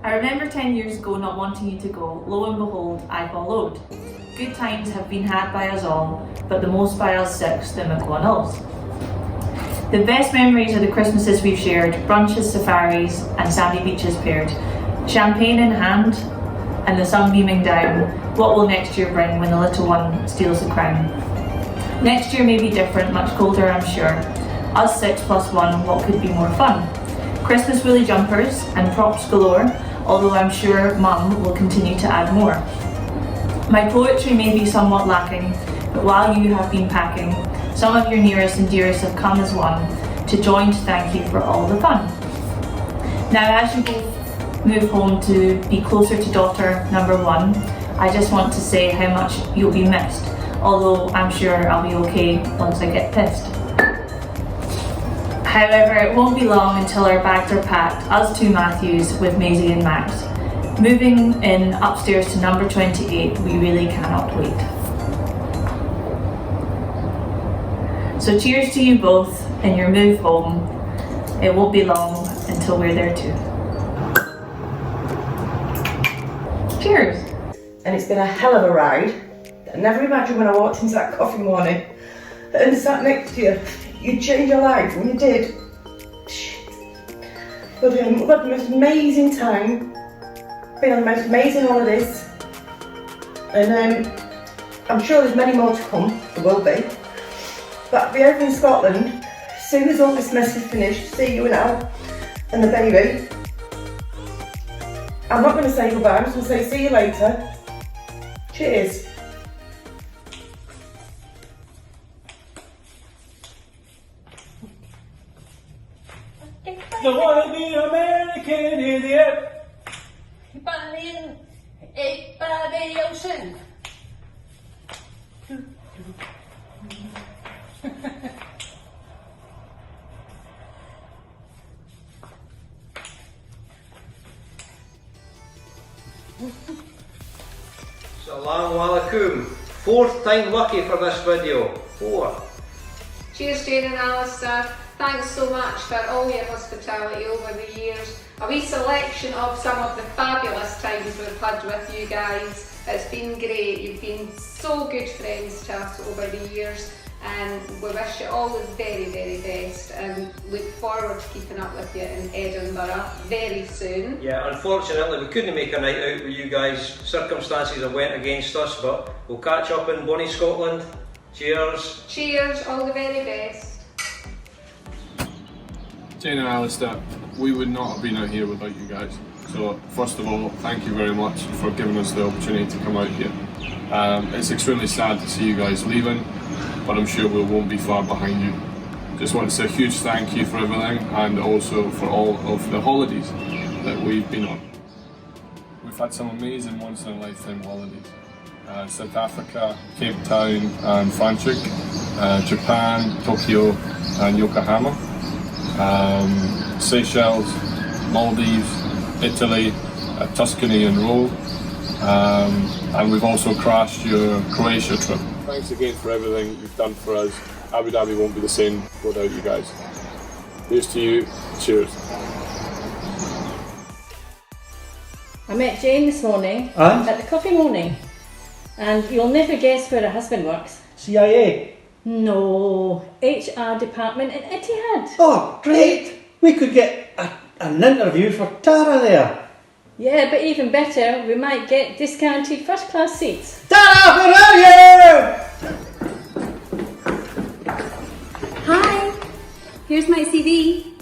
I remember 10 years ago not wanting you to go. Lo and behold, I followed. Good times have been had by us all, but the most by us six, the McConnells. The best memories are the Christmases we've shared, brunches, safaris, and sandy beaches paired. Champagne in hand, and the sun beaming down. What will next year bring when the little one steals the crown? Next year may be different, much colder I'm sure. Us 6+1, what could be more fun? Christmas woolly jumpers and props galore, although I'm sure Mum will continue to add more. My poetry may be somewhat lacking, but while you have been packing, some of your nearest and dearest have come as one to join to thank you for all the fun. Now as you both move home to be closer to daughter number one, I just want to say how much you'll be missed, although I'm sure I'll be okay once I get pissed. However, it won't be long until our bags are packed, us two Matthews with Maisie and Max. Moving in upstairs to number 28, we really cannot wait. So cheers to you both in your move home. It won't be long until we're there too. Cheers. And it's been a hell of a ride. I never imagined when I walked into that coffee morning and sat next to you, you'd change your life, and you did. Shit. But we've had the most amazing time, been on the most amazing holidays, and I'm sure there's many more to come, there will be. But I'll be over in Scotland as soon as all this mess is finished, see you now and the baby. I'm not going to say goodbye, I'm just going to say see you later. Cheers. Don't wanna be an American idiot. Burning it by the ocean. Salam alaikum. Fourth time lucky for this video. 4. Cheers, Jane and Alistair. Thanks so much for all your hospitality over the years. A wee selection of some of the fabulous times we've had with you guys. It's been great. You've been so good friends to us over the years, and we wish you all the very, very best and look forward to keeping up with you in Edinburgh very soon. Yeah, unfortunately we couldn't make a night out with you guys. Circumstances have went against us, but we'll catch up in Bonnie, Scotland. Cheers. Cheers, all the very best. Jane and Alistair, we would not have been out here without you guys. So first of all, thank you very much for giving us the opportunity to come out here. It's extremely sad to see you guys leaving, but I'm sure we won't be far behind you. Just want to say a huge thank you for everything, and also for all of the holidays that we've been on. We've had some amazing once-in-a-lifetime holidays. South Africa, Cape Town and Franschhoek, Japan, Tokyo and Yokohama, Seychelles, Maldives, Italy, Tuscany and Rome, and we've also crashed your Croatia trip. Thanks again for everything you've done for us. Abu Dhabi won't be the same without you guys. Here's to you, cheers. I met Jane this morning at the coffee morning, and you'll never guess where her husband works. CIA. No, HR department at Etihad. Oh, great! We could get an interview for Tara there. Yeah, but even better, we might get discounted first class seats. Tara, where are you? Hi, here's my CV.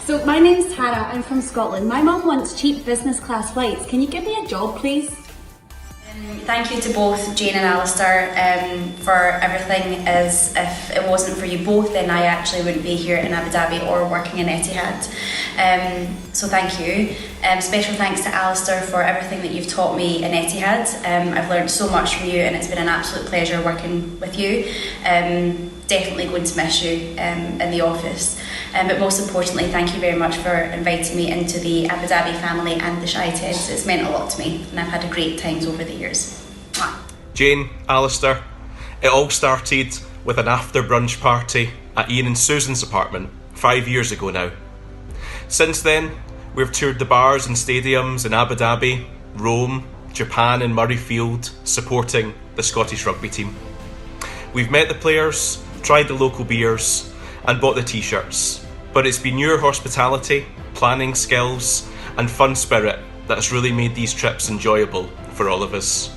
So my name's Tara, I'm from Scotland. My mum wants cheap business class flights. Can you give me a job, please? Thank you to both Jane and Alistair for everything. As if it wasn't for you both, then I actually wouldn't be here in Abu Dhabi or working in Etihad. So thank you. Special thanks to Alistair for everything that you've taught me in Etihad. I've learned so much from you, and it's been an absolute pleasure working with you. Definitely going to miss you in the office. But most importantly, thank you very much for inviting me into the Abu Dhabi family and the Shy Teds. It's meant a lot to me, and I've had great times over the years. Mwah. Jane, Alistair, it all started with an after brunch party at Ian and Susan's apartment 5 years ago now. Since then, We've toured the bars and stadiums in Abu Dhabi, Rome, Japan and Murrayfield, supporting the Scottish rugby team. We've met the players, tried the local beers and bought the t-shirts, but it's been your hospitality, planning skills and fun spirit that has really made these trips enjoyable for all of us.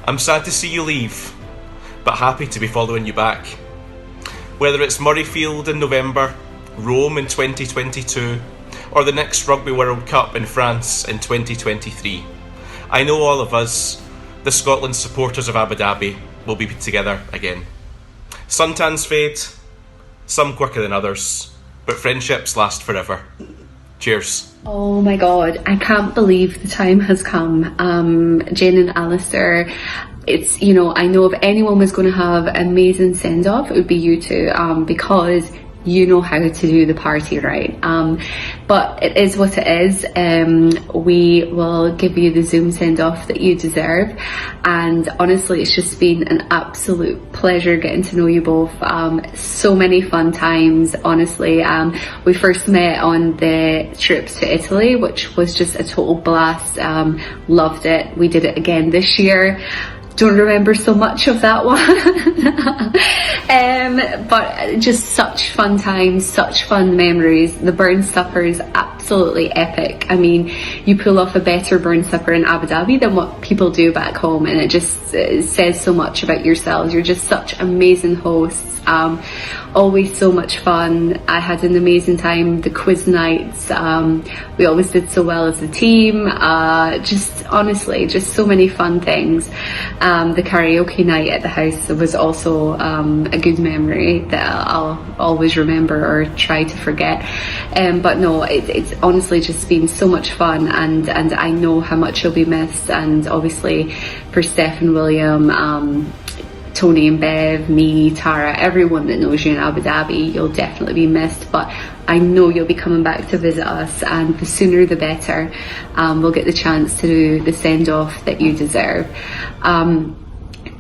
I'm sad to see you leave, but happy to be following you back. Whether it's Murrayfield in November, Rome in 2022, or the next Rugby World Cup in France in 2023, I know all of us, the Scotland supporters of Abu Dhabi, will be together again. Suntans fade, some quicker than others, but friendships last forever. Cheers. Oh my god, I can't believe the time has come. Jane and Alistair, it's, you know, I know if anyone was going to have an amazing send-off, it would be you two, because you know how to do the party right. But it is what it is. We will give you the Zoom send-off that you deserve, and honestly it's just been an absolute pleasure getting to know you both. So many fun times, honestly. We first met on the trips to Italy, which was just a total blast. Loved it. We did it again this year. Don't remember so much of that one. But just such fun times, such fun memories. The burn supper is absolutely epic. I mean, you pull off a better burn supper in Abu Dhabi than what people do back home, and it says so much about yourselves. You're just such amazing hosts. Always so much fun. I had an amazing time. The quiz nights, we always did so well as a team. Just honestly, just so many fun things. The karaoke night at the house was also a good memory that I'll always remember or try to forget. But no, it's honestly just been so much fun, and I know how much you'll be missed. And obviously for Steph and William, Tony and Bev, me, Tara, everyone that knows you in Abu Dhabi, you'll definitely be missed, but I know you'll be coming back to visit us, and the sooner the better. We'll get the chance to do the send-off that you deserve.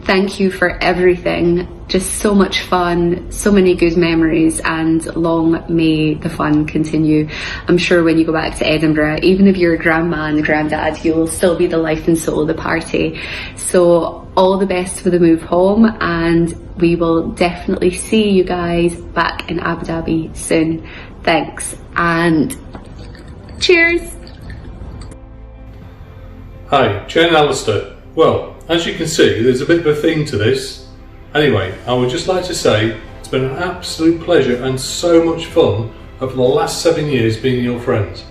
Thank you for everything. Just so much fun, so many good memories, and long may the fun continue. I'm sure when you go back to Edinburgh, even if you're a grandma and a granddad, you will still be the life and soul of the party. So all the best for the move home, and we will definitely see you guys back in Abu Dhabi soon. Thanks, and cheers. Hi, Jane and Alistair. Well, as you can see, there's a bit of a theme to this. Anyway, I would just like to say it's been an absolute pleasure and so much fun over the last 7 years being your friends.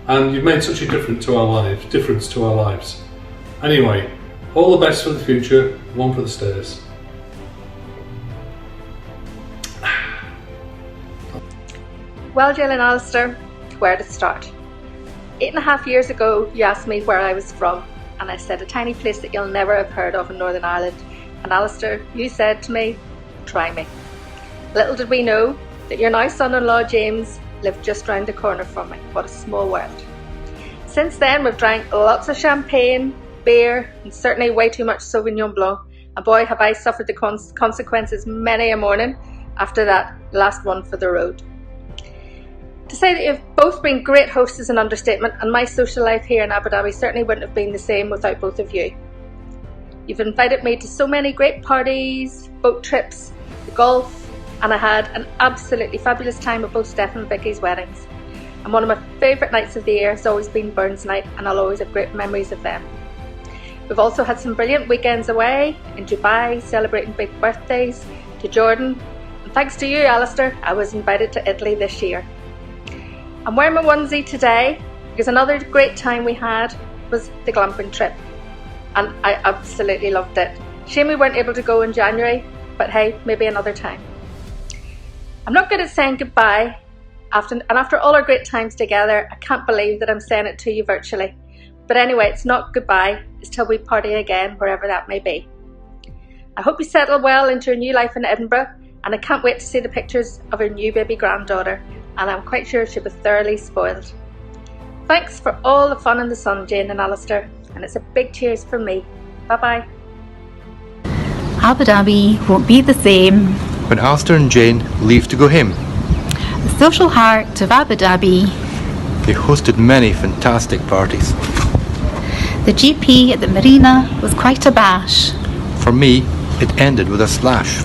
And you've made such a difference to our lives. Anyway, all the best for the future, one for the stairs. Well, Jill and Alistair, where to start? 8.5 years ago, you asked me where I was from, and I said a tiny place that you'll never have heard of in Northern Ireland. And Alistair, you said to me, try me. Little did we know that your now son-in-law James lived just round the corner from me. What a small world. Since then, we've drank lots of champagne, beer, and certainly way too much Sauvignon Blanc. And boy, have I suffered the consequences many a morning after that last one for the road. To say that you've both been great hosts is an understatement, and my social life here in Abu Dhabi certainly wouldn't have been the same without both of you. You've invited me to so many great parties, boat trips, golf, and I had an absolutely fabulous time at both Steph and Vicky's weddings. And one of my favourite nights of the year has always been Burns Night, and I'll always have great memories of them. We've also had some brilliant weekends away, in Dubai, celebrating big birthdays, to Jordan, and thanks to you, Alistair, I was invited to Italy this year. I'm wearing my onesie today because another great time we had was the glamping trip, and I absolutely loved it. Shame we weren't able to go in January, but hey, maybe another time. I'm not good at saying goodbye, after all our great times together, I can't believe that I'm saying it to you virtually. But anyway, it's not goodbye, it's till we party again, wherever that may be. I hope you settle well into your new life in Edinburgh, and I can't wait to see the pictures of your new baby granddaughter, and I'm quite sure she'll be thoroughly spoiled. Thanks for all the fun in the sun, Jane and Alistair, and it's a big cheers from me. Bye bye. Abu Dhabi won't be the same when Alistair and Jane leave to go home. The social heart of Abu Dhabi they hosted many fantastic parties. The GP at the marina was quite a bash. For me, it ended with a slash.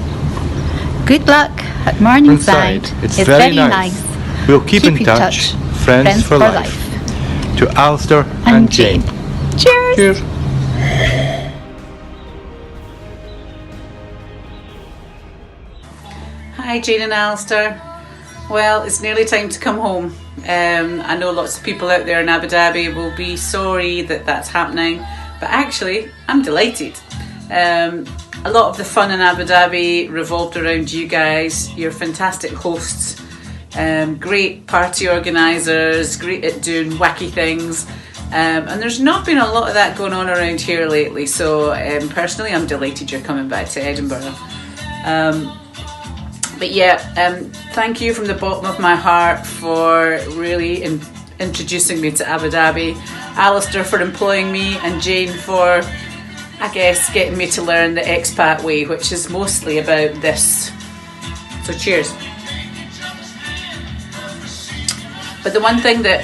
Good luck at Morningside. It's very nice. We'll keep in touch. Friends for life. To Alistair and Jane. Cheers! Cheers! Hi Jane and Alistair. Well, it's nearly time to come home. I know lots of people out there in Abu Dhabi will be sorry that that's happening, but actually I'm delighted. A lot of the fun in Abu Dhabi revolved around you guys. You're fantastic hosts, great party organisers, great at doing wacky things, and there's not been a lot of that going on around here lately, so personally I'm delighted you're coming back to Edinburgh. But yeah, thank you from the bottom of my heart for really introducing me to Abu Dhabi, Alistair for employing me, and Jane for, I guess, getting me to learn the expat way, which is mostly about this. So cheers. But the one thing that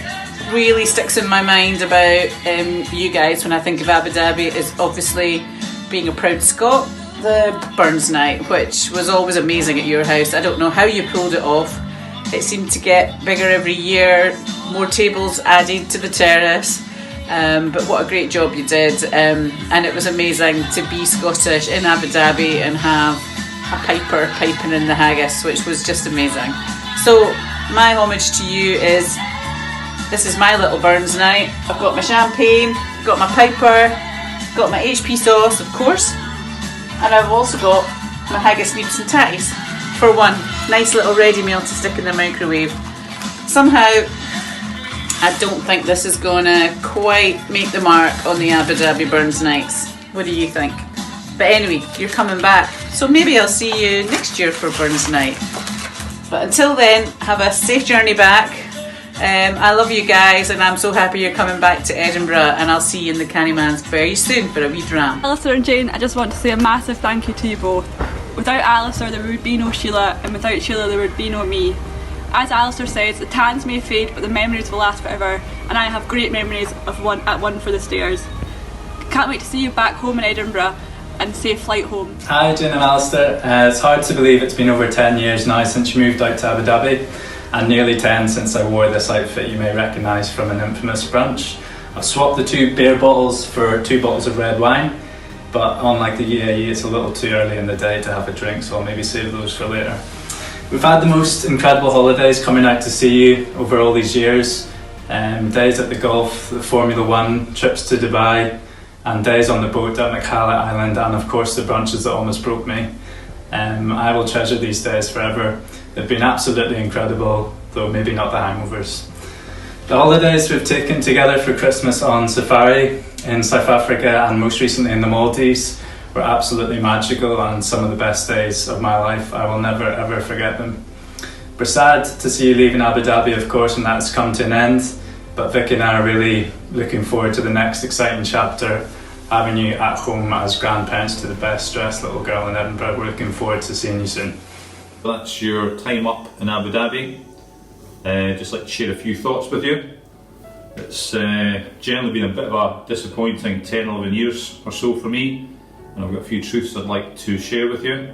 really sticks in my mind about you guys when I think of Abu Dhabi is obviously being a proud Scot. The Burns night, which was always amazing at your house. I don't know how you pulled it off. It seemed to get bigger every year, more tables added to the terrace, but what a great job you did, and it was amazing to be Scottish in Abu Dhabi and have a piper piping in the haggis, which was just amazing. So my homage to you is, this is my little Burns night. I've got my champagne, got my piper, got my HP sauce of course, and I've also got my haggis neeps and tatties for one nice little ready meal to stick in the microwave. Somehow I don't think this is gonna quite make the mark on the Abu Dhabi Burns nights. What do you think? But anyway, you're coming back, so maybe I'll see you next year for Burns night. But until then, have a safe journey back. I love you guys, and I'm so happy you're coming back to Edinburgh, and I'll see you in the Cannymans very soon for a wee dram. Alistair and Jane, I just want to say a massive thank you to you both. Without Alistair there would be no Sheila, and without Sheila there would be no me. As Alistair says, the tans may fade but the memories will last forever, and I have great memories of one for the stairs. Can't wait to see you back home in Edinburgh, and safe flight home. Hi Jane and Alistair. It's hard to believe it's been over 10 years now since you moved out to Abu Dhabi, and nearly 10 since I wore this outfit you may recognise from an infamous brunch. I've swapped the 2 beer bottles for 2 bottles of red wine, but unlike the UAE it's a little too early in the day to have a drink, so I'll maybe save those for later. We've had the most incredible holidays coming out to see you over all these years. Days at the golf, the Formula 1, trips to Dubai, and days on the boat at Makhala Island, and of course the brunches that almost broke me. I will treasure these days forever. They've been absolutely incredible, though maybe not the hangovers. The holidays we've taken together for Christmas on safari in South Africa and most recently in the Maldives were absolutely magical and some of the best days of my life. I will never ever forget them. We're sad to see you leaving Abu Dhabi of course, and that's come to an end, but Vicky and I are really looking forward to the next exciting chapter, having you at home as grandparents to the best dressed little girl in Edinburgh. We're looking forward to seeing you soon. That's your time up in Abu Dhabi. Just like to share a few thoughts with you. It's generally been a bit of a disappointing 10-11 years or so for me, and I've got a few truths I'd like to share with you.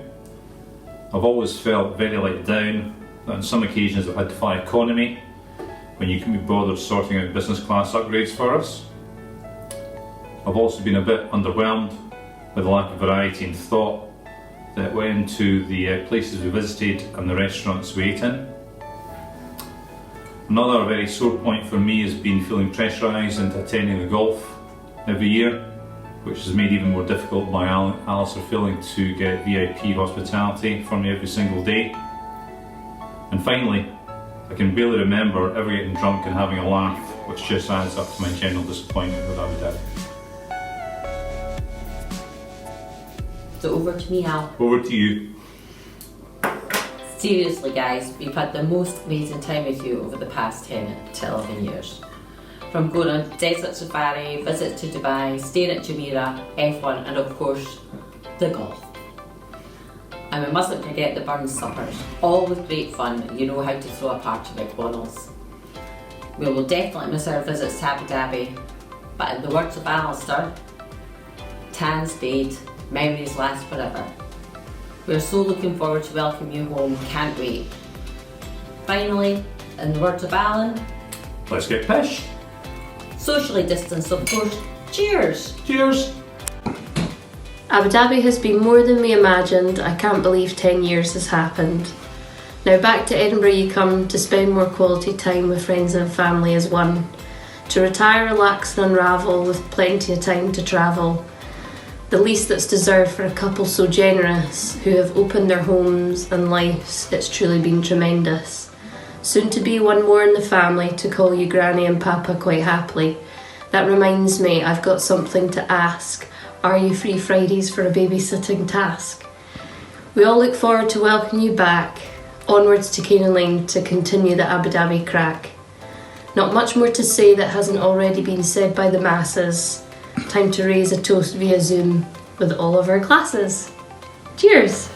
I've always felt very let down that on some occasions I've had to fly economy when you can be bothered sorting out business class upgrades for us. I've also been a bit underwhelmed with the lack of variety and thought that went into the places we visited and the restaurants we ate in. Another very sore point for me has been feeling pressurised into attending the golf every year, which has made even more difficult by Alistair failing to get VIP hospitality for me every single day. And finally, I can barely remember ever getting drunk and having a laugh, which just adds up to my general disappointment with Abu Dhabi. So over to me, Al. Over to you. Seriously guys, we've had the most amazing time with you over the past 10 to 11 years. From going on desert safari, visits to Dubai, staying at Jumeirah, F1 and of course the golf. And we mustn't forget the Burns suppers, all with great fun. You know how to throw a party like Bonals. We will definitely miss our visits to Abu Dhabi, but in the words of Alistair, Tan's fade, memories last forever. We're so looking forward to welcoming you home, can't wait. Finally, in the words of Alan, let's get pished. Socially distanced, of course. Cheers! Cheers! Abu Dhabi has been more than we imagined. I can't believe 10 years has happened. Now back to Edinburgh you come to spend more quality time with friends and family as one. To retire, relax and unravel with plenty of time to travel. The least that's deserved for a couple so generous who have opened their homes and lives. It's truly been tremendous. Soon to be one more in the family to call you Granny and Papa quite happily. That reminds me, I've got something to ask. Are you free Fridays for a babysitting task? We all look forward to welcoming you back. Onwards to Canaan Lane to continue the Abu Dhabi crack. Not much more to say that hasn't already been said by the masses. Time to raise a toast via Zoom with all of our classes. Cheers!